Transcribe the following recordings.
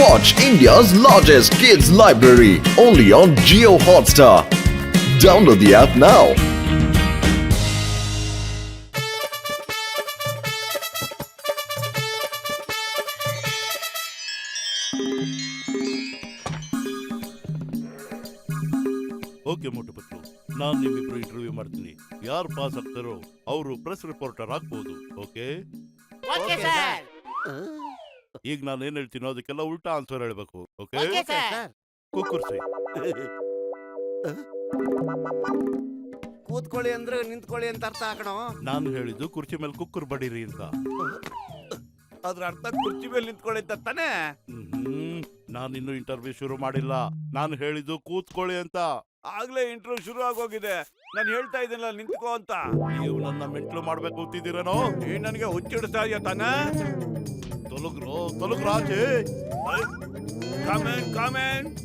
Watch India's largest kids library only on Jio Hotstar. Download the app now. Okay Motu Patlu, ನಾನು ನಿಮ್ಮಿಬ್ರು interview ಮಾಡ್ತೀನಿ. ಯಾರು pass ಆಗ್ತಾರೋ ಅವರು press reporter ಆಗ್ಬೋದು. ಓಕೆ, ಈಗ ನಾನು ಏನ್ ಹೇಳ್ತೀನೋ ಅದಕ್ಕೆಲ್ಲ ಉಲ್ಟಾ ಆನ್ಸರ್ ಹೇಳ್ಬೇಕು. ಓಕೆ, ಕುಕ್ಕುರ್ಸಿ. ಕೂತ್ಕೊಳ್ಳಿ ಅಂದ್ರೆ ನಿಂತ್ಕೊಳ್ಳಿ ಅಂತ ಅರ್ಥ ಹಾಕಣೋ. ನಾನು ಹೇಳಿದ್ದು ಕುರ್ಚಿ ಮೇಲೆ ಕುಕ್ಕರ್ ಬಡೀರಿ ಅಂತ. ಅದ್ರ ಅರ್ಥ ಕುರ್ಚಿ ಮೇಲೆ ನಿಂತ್ಕೊಳ್ಳಿ ಅಂತ ತಾನೇ. ನಾನು ಇನ್ನು ಇಂಟರ್ವ್ಯೂ ಶುರು ಮಾಡಿಲ್ಲ. ನಾನು ಹೇಳಿದ್ದು ಕೂತ್ಕೊಳ್ಳಿ ಅಂತ. ಆಗ್ಲೇ ಇಂಟರ್ವ್ಯೂ ಶುರು ಆಗೋಗಿದೆ. ನಾನು ಹೇಳ್ತಾ ಇದ್ದೀನಲ್ಲ ನಿಂತ್ಕೋ ಅಂತ. ನೀವು ನನ್ನ ಮೆಂಟ್ಲು ಮಾಡ್ಬೇಕು ಅಂತಿದ್ದೀರೇನೋ? ನೀನ್ ನನಗೆ ಹುಚ್ಚಿಡ್ತಾ ಇದೆಯಾ ತಾನೇ? ತೊಲಗ್ರು ಆಚೆ. ಕಾಮೆಂಟ್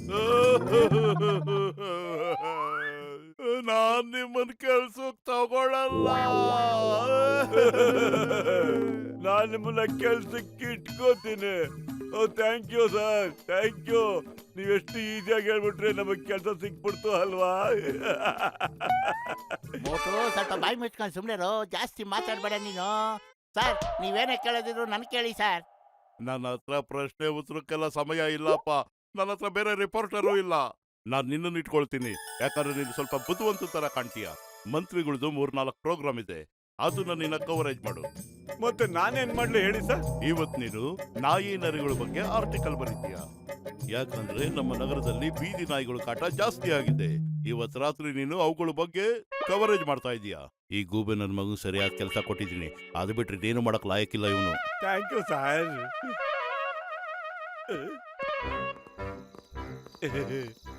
ನಾನ್ ನಿಮ್ಮನ್ ಕೆಲ್ಸಕ್ ತಗೊಳಲ್ಲ. ನಾನ್ ನಿಮ್ಮನ್ನ ಕೆಲ್ಸಕ್ಕೆ ಇಟ್ಕೋತೀನಿ. Thank you sir, thank you. ನೀವೆಷ್ಟು ಈಸಿಯಾಗಿ ಹೇಳ್ಬಿಟ್ರೆ ನಮಗ್ ಕೆಲಸ ಸಿಕ್ಬಿಡ್ತು ಅಲ್ವಾ? ಮೋಟು ಸ್ವಲ್ಪ ಬಾಯಿ ಮುಚ್ಕೊಂಡು ಸುಮ್ಮನೆ ಜಾಸ್ತಿ ಮಾತಾಡ್ಬೇಡ ನೀನು. ಸರ್ ನೀವೇನೇ ಕೇಳೋದಿದ್ರು ನನ್ ಕೇಳಿ ಸರ್. ನನ್ನ ಹತ್ರ ಪ್ರಶ್ನೆ ಉತ್ತರಕ್ಕೆಲ್ಲ ಸಮಯ ಇಲ್ಲಪ್ಪ. ನನ್ನ ಹತ್ರ ಬೇರೆ ರಿಪೋರ್ಟರು ಇಲ್ಲ. ನಾನ್ ನಿನ್ನನ್ನು ಇಟ್ಕೊಳ್ತೀನಿ. ಯಾಕಂದ್ರೆ ನೀನು ಸ್ವಲ್ಪ ಬುದ್ಧಿವಂತ ತರ ಕಾಣ್ತೀಯ. ಮಂತ್ರಿಗಳದು 3-4 ಪ್ರೋಗ್ರಾಮ್ ಇದೆ, ಅದನ್ನ ನಿನ್ನ ಕವರೇಜ್ ಮಾಡು. ಮತ್ತೆ ನಾನೇನ್ ಮಾಡ್ಲಿ ಹೇಳಿ ಸರ್? ಇವತ್ ನೀನು ನಾಯಿ ನರಿಗಳ ಬಗ್ಗೆ ಆರ್ಟಿಕಲ್ ಬರೀತೀಯ. ಯಾಕಂದ್ರೆ ನಮ್ಮ ನಗರದಲ್ಲಿ ಬೀದಿ ನಾಯಿಗಳ ಕಾಟ ಜಾಸ್ತಿ ಆಗಿದೆ. ಇವತ್ ರಾತ್ರಿ ನೀನು ಅವುಗಳ ಬಗ್ಗೆ ಕವರೇಜ್ ಮಾಡ್ತಾ ಇದೀಯ. ಈ ಗೂಬೆ ನನ್ನ ಮಗು ಸರಿಯಾದ ಕೆಲಸ ಕೊಟ್ಟಿದ್ದೀನಿ. ಅದು ಬಿಟ್ರೆ ಏನು ಮಾಡಕ್ ಲಾಯಕ್ಕಿಲ್ಲ ಇವನು. Thank you sir.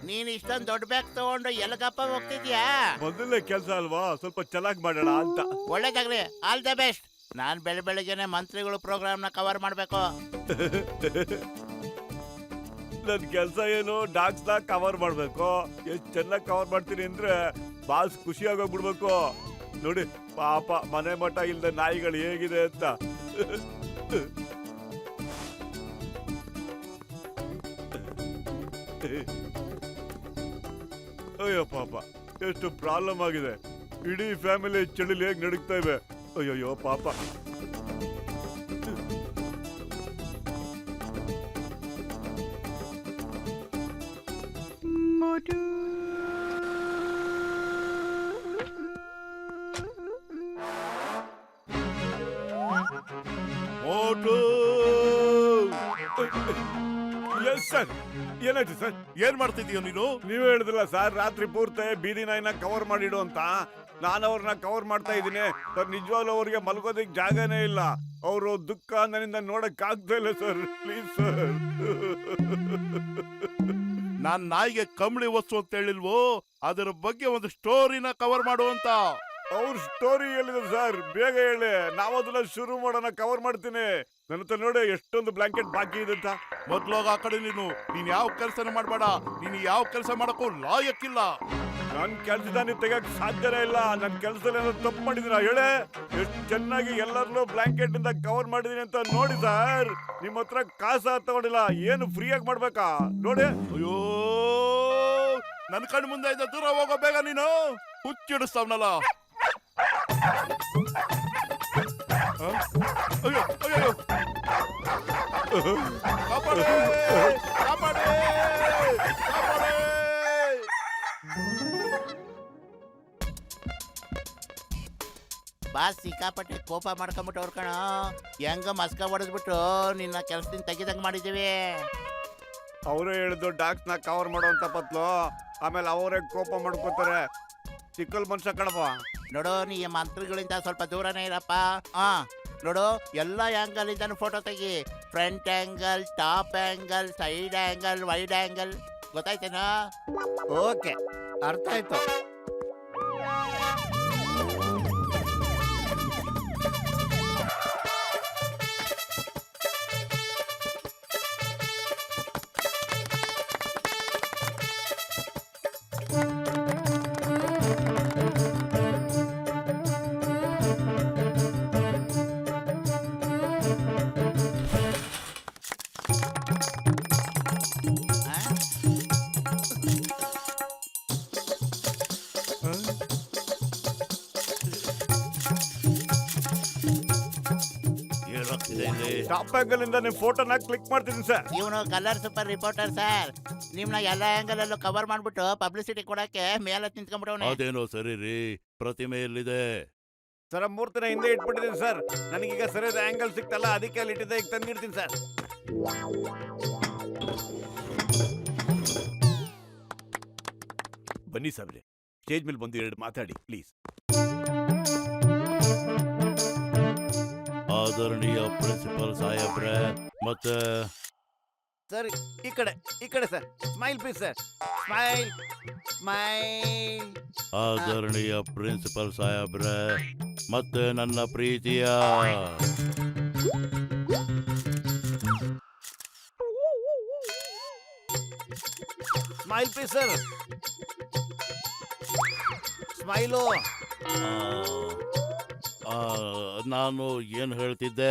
ನೀನ್ ಇಷ್ಟೊಂದು ದೊಡ್ಡ ಬ್ಯಾಗ್ ತಗೊಂಡು ಎಲ್ಗಪ್ಪ ಹೋಗ್ತಿದ್ಯಾ? ಮೊದಲನೇ ಕೆಲಸ ಅಲ್ವಾ, ಸ್ವಲ್ಪ ಚೆನ್ನಾಗಿ ಮಾಡೋಣ ಅಂತ. ಒಳ್ಳೇದಾಗ್ಲಿ, ಆಲ್ ದ ಬೆಸ್ಟ್. ನಾನ್ ಬೆಳಗ್ಗೆನೆ ಮಂತ್ರಿಗಳು ಪ್ರೋಗ್ರಾಮ್ ನ ಕವರ್ ಮಾಡ್ಬೇಕು. ನನ್ ಕೆಲ್ಸ ಏನು, ಡಾಗ್ಸ್ ನ ಕವರ್ ಮಾಡ್ಬೇಕು. ಎಷ್ಟ್ ಚೆನ್ನಾಗಿ ಕವರ್ ಮಾಡ್ತೀನಿ ಅಂದ್ರೆ ಬಾಸ್ ಖುಷಿ ಆಗೋಗ್ಬಿಡ್ಬೇಕು. ನೋಡಿ ಪಾಪ ಮನೆ ಮಠ ಇಲ್ದ ನಾಯಿಗಳು ಹೇಗಿದೆ ಅಂತ. ಅಯ್ಯೋ ಪಾಪ, ಎಷ್ಟು ಪ್ರಾಬ್ಲಮ್ ಆಗಿದೆ. ಇಡೀ ಫ್ಯಾಮಿಲಿ ಚಳಿಲಿ ಹೇಗ್ ನಡುಗ್ತಾ ಇವೆ. ಅಯ್ಯೋ ಪಾಪ. Yes sir. ಏನಾಯ್ತು ಸರ್? ಏನ್ ಮಾಡ್ತಿದೀಯ ನೀನು? ನೀವ್ ಹೇಳಿದ್ರಲ್ಲ ಸರ್, ರಾತ್ರಿ ಪೂರ್ತಿ ಬೀದಿ ನಾಯಿನ ಕವರ್ ಮಾಡಿಡು ಅಂತ. ನಾನು ಅವ್ರನ್ನ ಕವರ್ ಮಾಡ್ತಾ ಇದ್ದೀನಿ ಸರ್. ನಿಜವಾಗ್ಲೂ ಅವ್ರಿಗೆ ಮಲ್ಗೋದಕ್ಕೆ ಜಾಗನೇ ಇಲ್ಲ. ಅವರು ದುಃಖ ನನ್ನಿಂದ ನೋಡಕ್ ಆಗ್ತಾ ಇಲ್ಲ ಸರ್. Please sir. ನಾನ್ ನಾಯಿಗೆ ಕಂಬಳಿ ವಸ್ತು ಅಂತ ಹೇಳಿಲ್ವೋ? ಅದರ ಬಗ್ಗೆ ಒಂದು ಸ್ಟೋರಿನ ಕವರ್ ಮಾಡುವಂತ. ಅವ್ರ ಸ್ಟೋರಿ ಹೇಳಿದ್ರು ಸರ್, ಬೇಗ ಹೇಳಿ. ನಾವು ಅದನ್ನ ಶುರು ಮಾಡೋಣ, ಕವರ್ ಮಾಡ್ತೀನಿ. ನನ್ನ ಹತ್ರ ನೋಡಿ ಎಷ್ಟೊಂದು ಬ್ಲಾಂಕೆಟ್ ಬಾಕಿ ಇದೆ ಅಂತ. ಮೊದ್ಲೋಗ ಆ ಕಡೆ ನೀನ್ ಯಾವ ಕೆಲಸನ ಮಾಡ್ಬೇಡ. ನೀನು ಯಾವ ಕೆಲಸ ಮಾಡಕ್ಕೂ ಲಾಯಕ್ಕಿಲ್ಲ. ನನ್ ಕೆಲ್ಸದ ನೀವು ತೆಗಕ್ ಸಾಧ್ಯನೇ ಇಲ್ಲ. ನನ್ ಕೆಲ್ಸದಲ್ಲಿ ಏನೋ ತಪ್ಪು ಮಾಡಿದೀನ ಹೇಳೆ. ಎಷ್ಟು ಚೆನ್ನಾಗಿ ಎಲ್ಲರನ್ನೂ ಬ್ಲಾಂಕೆಟ್ ಇಂದ ಕವರ್ ಮಾಡಿದೀನಿ ಅಂತ ನೋಡಿ ಸರ್. ನಿಮ್ಮ ಹತ್ರ ಕಾಸ ತಗೊಂಡಿಲ್ಲ, ಏನು ಫ್ರೀಯಾಗಿ ಮಾಡ್ಬೇಕಾ ನೋಡಿ. ಅಯ್ಯೋ, ನನ್ ಕಣ್ ಮುಂದೆ ಇದ್ದ ದೂರ ಹೋಗೋ ಬೇಗ. ನೀನು ಹುಚ್ಚಿಡಿಸ್ತಾವ್ನಲ್ಲ. ಅಯ್ಯೋ ಅಯ್ಯೋ, ಕಾಪಾಡಿ ಕಾಪಾಡಿ ಕಾಪಾಡಿ. ಬಾಸ್ ಸಿಕ್ಕಾಪಟ್ಟೆ ಕೋಪ ಮಾಡ್ಕೊಂಬಿಟ್ಟು ಅವ್ರ ಕಣ. ಹೆಂಗ ಮಸ್ಕ ಹೊಡೆದ್ಬಿಟ್ಟು ನಿನ್ನ ಕೆಲ್ಸದಿಂದ ತೆಗಿದಂಗ್ ಮಾಡಿದೀವಿ. ಅವರೇ ಹೇಳಿದ್ದು ಡಾಕ್ಸ್ ನ ಕವರ್ ಮಾಡುವಂತ ಪತ್ಲು. ಆಮೇಲೆ ಅವರೇ ಕೋಪ ಮಾಡ್ಕೋತಾರೆ. ಚಿಕ್ಕಲ್ ಮನುಷ್ಯ ಕಣಪ್ಪ. ನೋಡು, ನೀ ಮಂತ್ರಿಗಳಿಂದ ಸ್ವಲ್ಪ ದೂರನೇ ಇರಪ್ಪ. ನೋಡು, ಎಲ್ಲ ಆಂಗಲ್ ಇಂದ ಫೋಟೋ ತೆಗಿ. Front angle, top angle, side angle, wide angle. ಗೊತ್ತಾಯ್ತೇನಾ? ಓಕೆ, ಅರ್ಥ ಆಯ್ತು. ಟಾಪ್ ಆಂಗಲ್ ಇಂದ ನಿಮ್ ಫೋಟೋನ ಕ್ಲಿಕ್ ಮಾಡ್ತೀನಿ ಸರ್. ಇವನು ಕಲರ್ ಸೂಪರ್ ರಿಪೋರ್ಟರ್ ಸರ್. ನಿಮ್ನ ಎಲ್ಲ ಆಂಗಲ್ ಅಲ್ಲೂ ಕವರ್ ಮಾಡ್ಬಿಟ್ಟು ಪಬ್ಲಿಸಿಟಿ ಕೊಡಕ್ಕೆ ಮೇಲೆ ನಿಂತ್ಕೊಂಡ್ಬಿಟ್ಟವನೆ. ಅದೇನೋ ಸರಿ ರೀ, ಪ್ರತಿಮೆ ಎಲ್ಲಿದೆ? ಸರ್ 3 ದಿನ ಹಿಂದೆ ಇಟ್ಬಿಟ್ಟಿದ್ದೀನಿ ಸರ್. ನನಗೀಗ ಸರಿಯಾದ ಆಂಗಲ್ ಸಿಕ್ತಲ್ಲ, ಅದಕ್ಕೆ ಅಲ್ಲಿ ಇಟ್ಟಿದ್ದೆ, ಈಗ ತಂದಿಡ್ತೀನಿ ಸರ್. ಬನ್ನಿ ಸಾಬ್ರೆ, ಸ್ಟೇಜ್ ಮೇಲೆ ಬಂದು 2 ಮಾತಾಡಿ ಪ್ಲೀಸ್. ಆದರಣೀಯ ಪ್ರಿನ್ಸಿಪಲ್ ಸಾಹೇಬ್ರೆ, ಮತ್ತೆ ಸರ್ ಈ ಕಡೆ sir. Smile please sir. Smile smile. ಆದರಣೀಯ ಪ್ರಿನ್ಸಿಪಲ್ ಸಾಹೇಬ್ರೆ, ಮತ್ತೆ ನನ್ನ ಪ್ರೀತಿಯ ಸ್ಮೈಲ್ ಪ್ಲೀಸ್ ಸರ್. ಸ್ಮೈಲು. ನಾನು ಏನು ಹೇಳ್ತಿದ್ದೆ?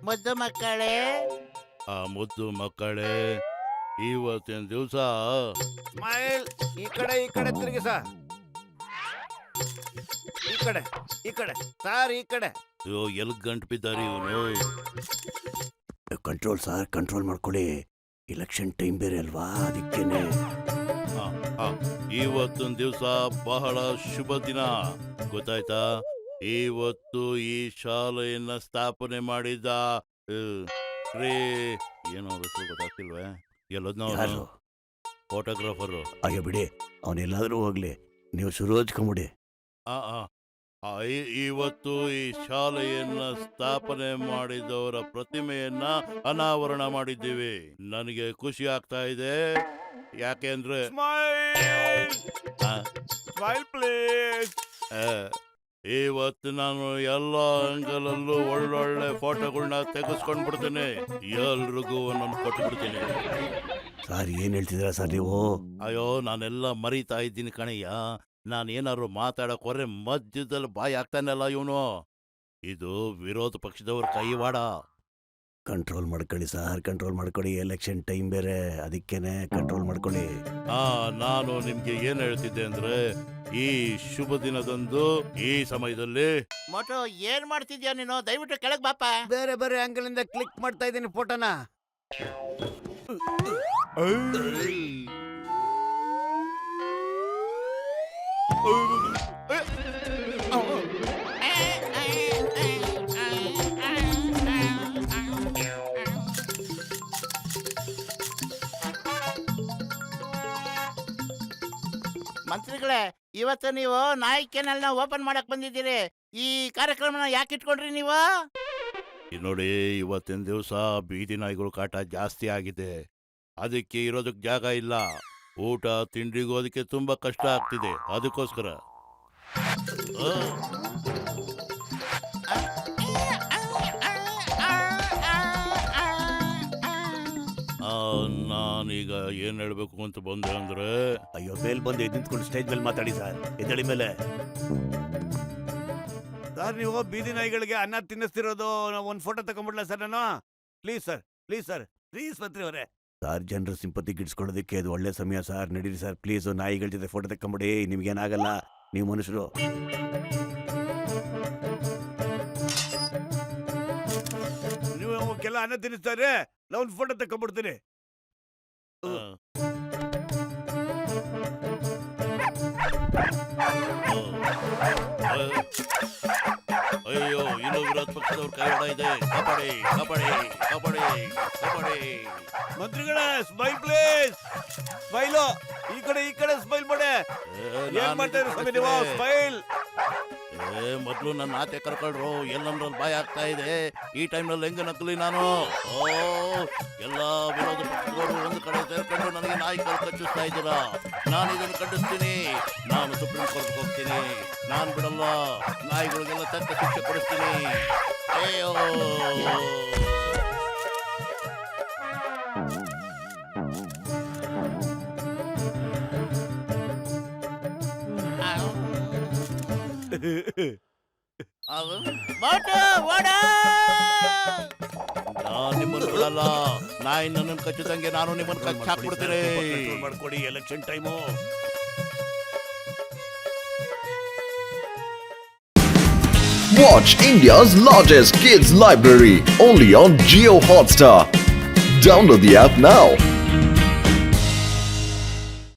ಮುದ್ದು ಮಕ್ಕಳೇ, ಮುದ್ದು ಮಕ್ಕಳೇ, ಇವತ್ತಿನ ದಿವಸ ಸ್ಮೈಲ್. ಈ ಕಡೆ ತಿರುಗಿ ಸರ್. ಈ ಕಡೆ ಸರ್, ಈ ಕಡೆ. ಎಲ್ಲಿ ಗಂಟು ಬಿದ್ದಾರೆ ಇವನು? ಕಂಟ್ರೋಲ್ ಸರ್, ಕಂಟ್ರೋಲ್ ಮಾಡ್ಕೊಳ್ಳಿ. ಎಲೆಕ್ಷನ್ ಟೈಮ್ ಬೇರೆ ಅಲ್ವಾ, ಅದಕ್ಕೇನೆ. ಇವತ್ತಿನ ದಿವಸ ಬಹಳ ಶುಭ ದಿನ, ಗೊತ್ತಾಯ್ತಾ? ಇವತ್ತು ಈ ಶಾಲೆಯನ್ನ ಸ್ಥಾಪನೆ ಮಾಡಿದ ರೇ ಏನೋ ಹೆಸರು ಗೊತ್ತಾಗ್ತಿಲ್ವೇ? ಎಲ್ಲದ್ನ ಫೋಟೋಗ್ರಾಫರು. ಅಯ್ಯೋ ಬಿಡಿ, ಅವನೆಲ್ಲಾದ್ರೂ ಹೋಗ್ಲಿ, ನೀವು ಶುರು ಹಚ್ಕೊಂಬಿಡಿ. ಇವತ್ತು ಈ ಶಾಲೆಯನ್ನ ಸ್ಥಾಪನೆ ಮಾಡಿದವರ ಪ್ರತಿಮೆಯನ್ನ ಅನಾವರಣ ಮಾಡಿದ್ದೀವಿ. ನನಗೆ ಖುಷಿ ಆಗ್ತಾ ಇದೆ, ಯಾಕೆಂದ್ರೆ ಸ್ಮೈಲ್ ಪ್ಲೀಸ್. ಇವತ್ತು ನಾನು ಎಲ್ಲ ಆಂಗಲಲ್ಲೂ ಒಳ್ಳೊಳ್ಳೆ ಫೋಟೋಗಳನ್ನ ತೆಗೆಸ್ಕೊಂಡ್ಬಿಡ್ತೇನೆ, ಎಲ್ರಿಗೂ ಒಂದೊಂದು ಕೊಟ್ಬಿಡ್ತೀನಿ. ಸರ್ ಏನ್ ಹೇಳ್ತಿದ್ದೀರಾ ಸರ್ ನೀವು? ಅಯ್ಯೋ, ನಾನೆಲ್ಲ ಮರೀತಾ ಇದ್ದೀನಿ ಕಣಯ್ಯ. ನಾನೇನಾದ್ರು ಮಾತಾಡಕ್ ಹೋದ್ರೆ ಮಧ್ಯದಲ್ಲಿ ಬಾಯಿ ಆಗ್ತಾನಲ್ಲ ಇವನು. ಇದು ವಿರೋಧ ಪಕ್ಷದವ್ರ ಕೈವಾಡ. ಕಂಟ್ರೋಲ್ ಮಾಡ್ಕೊಳ್ಳಿ ಸರ್, ಕಂಟ್ರೋಲ್ ಮಾಡ್ಕೊಳ್ಳಿ. ಎಲೆಕ್ಷನ್ ಟೈಮ್ ಬೇರೆ, ಅದಕ್ಕೇನೆ ಕಂಟ್ರೋಲ್ ಮಾಡ್ಕೊಳ್ಳಿ. ನಾನು ನಿಮ್ಗೆ ಏನ್ ಹೇಳ್ತಿದ್ದೆ ಅಂದ್ರೆ, ಈ ಶುಭ ದಿನದಂದು ಈ ಸಮಯದಲ್ಲಿ ಮೋಟು ಏನ್ ಮಾಡ್ತಿದ್ಯಾ ನೀನು? ದಯವಿಟ್ಟು ಕೆಳಗ್ ಬಾಪ. ಬೇರೆ ಆಂಗಲ್ ಇಂದ ಕ್ಲಿಕ್ ಮಾಡ್ತಾ ಇದ್ದೀನಿ ಫೋಟೋನ. ಮಂತ್ರಿಗಳೇ, ಇವತ್ತು ನೀವು ನಾಯಿ ಕೆನಲ್ನ ಓಪನ್ ಮಾಡಕ್ ಬಂದಿದ್ದೀರಿ. ಈ ಕಾರ್ಯಕ್ರಮನ ಯಾಕೆ ಇಟ್ಕೊಂಡ್ರಿ ನೀವು? ನೋಡಿ, ಇವತ್ತಿನ ದಿವಸ ಬೀದಿ ನಾಯಿಗಳು ಕಾಟ ಜಾಸ್ತಿ ಆಗಿದೆ. ಅದಕ್ಕೆ ಇರೋದಕ್ಕೆ ಜಾಗ ಇಲ್ಲ. ಊಟ ತಿಂಡಿಗೂ ಅದಕ್ಕೆ ತುಂಬಾ ಕಷ್ಟ ಆಗ್ತಿದೆ. ಅದಕ್ಕೋಸ್ಕರ ನಾನೀಗ ಏನ್ ಹೇಳ್ಬೇಕು ಅಂತ ಬಂದೆ ಅಂದ್ರೆ, ಅಯ್ಯೋ, ಮೇಲ್ ಬಂದು ನಿಂತ್ಕೊಂಡು ಸ್ಟೇಜ್ ಮೇಲೆ ಮಾತಾಡಿ ಸರ್. ಎದಳಿ ಮೇಲೆ ಸರ್, ನೀವು ಬೀದಿ ನಾಯಿಗಳಿಗೆ ಅನ್ನ ತಿನ್ನಿಸ್ತಿರೋದು ಒಂದು ಫೋಟೋ ತಗೊಂಡ್ಬಿಡ್ಲಾ ಸರ್ ನಾನು? ಪ್ಲೀಸ್ ಸರ್, ಪ್ಲೀಸ್ ಮಂತ್ರಿ ಅವರೇ. ಸರ್, ಜನರ ಸಿಂಪತಿ ಗಿಡ್ಸ್ಕೊಳ್ಳೋದಕ್ಕೆ ಅದು ಒಳ್ಳೆ ಸಮಯ ಸರ್. ನಡೀರಿ ಸರ್, ಪ್ಲೀಸ್. ನಾಯಿಗಳ ಜೊತೆ ಫೋಟೋ ತಗೊಂಬಿಡಿ, ನಿಮ್ಗೇನಾಗಲ್ಲ, ನೀವು ಮನುಷ್ಯರು. ನೀವು ಕೆಲ ಅನ್ನ ತಿನ್ನಿಸ್ತಾರೆ, ನಾವು ಒಂದು ಫೋಟೋ ತಗೊಂಡ್ಬಿಡ್ತೀನಿ. ಅಯ್ಯೋ, ಇನ್ನೂ ವಿರೋಧ ಪಕ್ಷದವ್ರ ಕೈವಾಡ ಇದೆ. ಕಾಪಾಡಿ ಕಾಪಾಡಿ ಕಾಪಾಡಿ ಕಾಪಾಡಿ. ಮಂತ್ರಿಗಳೇ, ಸ್ಮೈಲ್ ಪ್ಲೀಸ್. ಸ್ಮೈಲು. ಈ ಕಡೆ ಸ್ಮೈಲ್ ಮಾಡಿ. ಏನ್ ಮಾಡ್ತಾ ಇರೋ ಸ್ವಾಮಿ ನೀವು? ಸ್ಮೈಲ್. ಮೊದ್ಲು ನನ್ನ ಆಚೆ ಕರ್ಕೊಳ್ರು, ಎಲ್ಲಂದ್ರಲ್ಲಿ ಬಾಯ್ ಆಗ್ತಾ ಇದೆ. ಈ ಟೈಮ್ನಲ್ಲಿ ಹೆಂಗ ನಕಲಿ ನಾನು? ಎಲ್ಲ ವಿರೋಧ ಪಕ್ಷದವರು ಒಂದು ಕಡೆ ಸೇರ್ಕೊಂಡು ನನಗೆ ನಾಯಿಗಳು ಕಚ್ಚಿಸ್ತಾ ಇದ್ದೀರಾ. ನಾನು ಇದನ್ನು ಖಂಡಿಸ್ತೀನಿ. ನಾನು ಸುಪ್ರೀಂ ಕೋರ್ಟ್ಗೆ ಹೋಗ್ತೀನಿ. ನಾನು ಬಿಡಲ್ಲ. ನಾಯಿಗಳಿಗೆಲ್ಲ ತಕ್ಕ ಶಿಕ್ಷೆ ಕೊಡಿಸ್ತೀನಿ. ಅಯ್ಯೋ, ಮೋಟು ಓಡ. ನಾನು ನಿಮ್ಮನ್ನು ಬಿಡಲ್ಲ. ನಾಯಿ ನನ್ನನ್ನು ಕಚ್ಚಿದಂಗೆ ನಾನು ನಿಮ್ಮನ್ನು ಕಚ್ಚಿ ಹಾಕ್ಬಿಡ್ತೀನಿ. ಮಾಡ್ಕೊಡಿ, election time. Watch India's largest kids library only on Geo Hotstar. Download the app now.